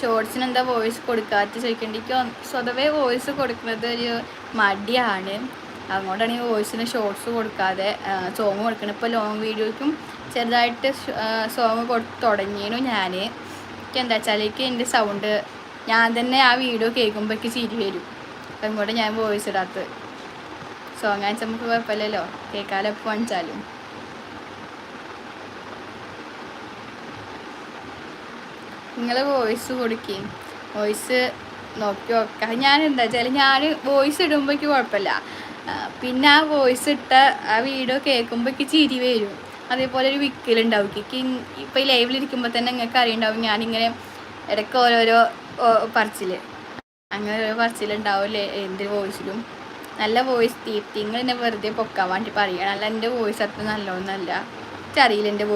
ഷോർട്സിന് എന്താ വോയിസ് കൊടുക്കാത്ത ചോദിക്കേണ്ടി എനിക്ക് സ്വതവേ വോയിസ് കൊടുക്കുന്നത് ഒരു മടിയാണ്. അതുകൊണ്ടാണ് ഈ വോയിസിന് ഷോർട്സ് കൊടുക്കാതെ സോങ് കൊടുക്കണം. ഇപ്പോൾ ലോങ് വീഡിയോയ്ക്കും ചെറുതായിട്ട് സോങ് തുടങ്ങിയിരുന്നു ഞാൻ. എനിക്ക് എന്താ വെച്ചാൽ എൻ്റെ സൗണ്ട് ഞാൻ തന്നെ ആ വീഡിയോ കേൾക്കുമ്പോഴേക്ക് ചിരി വരും. അതുകൊണ്ട് ഞാൻ വോയിസ് ഇടാത്തത്. സോങ് അയച്ചാൽ നമുക്ക് കുഴപ്പമില്ലല്ലോ, കേൾക്കാലോ എപ്പോൾ കാണിച്ചാലും. നിങ്ങൾ വോയിസ് കൊടുക്കുകയും വോയിസ് നോക്കി നോക്കാം. ഞാൻ എന്താ വെച്ചാൽ ഞാൻ വോയിസ് ഇടുമ്പോഴേക്ക് കുഴപ്പമില്ല, പിന്നെ ആ വോയിസ് ഇട്ട ആ വീഡിയോ കേൾക്കുമ്പോഴേക്ക് ചിരി വരും. അതേപോലെ ഒരു വിക്കലുണ്ടാവും. ഇപ്പോൾ ഈ ലൈവിലിരിക്കുമ്പോൾ തന്നെ നിങ്ങൾക്ക് അറിയുണ്ടാവും ഞാനിങ്ങനെ ഇടയ്ക്ക് ഓരോരോ പറച്ചിൽ, അങ്ങനെ ഓരോ പറച്ചിലുണ്ടാവില്ലേ എന്തൊരു വോയിസിലും. നല്ല വോയിസ് ദീപ്തി, നിങ്ങൾ എന്നെ വെറുതെ പൊക്കാൻ വേണ്ടി പറയുകയാണ്. അല്ല എൻ്റെ വോയിസ് അത്ര നല്ലതൊന്നുമല്ല. എനിക്കറിയില്ല എൻ്റെ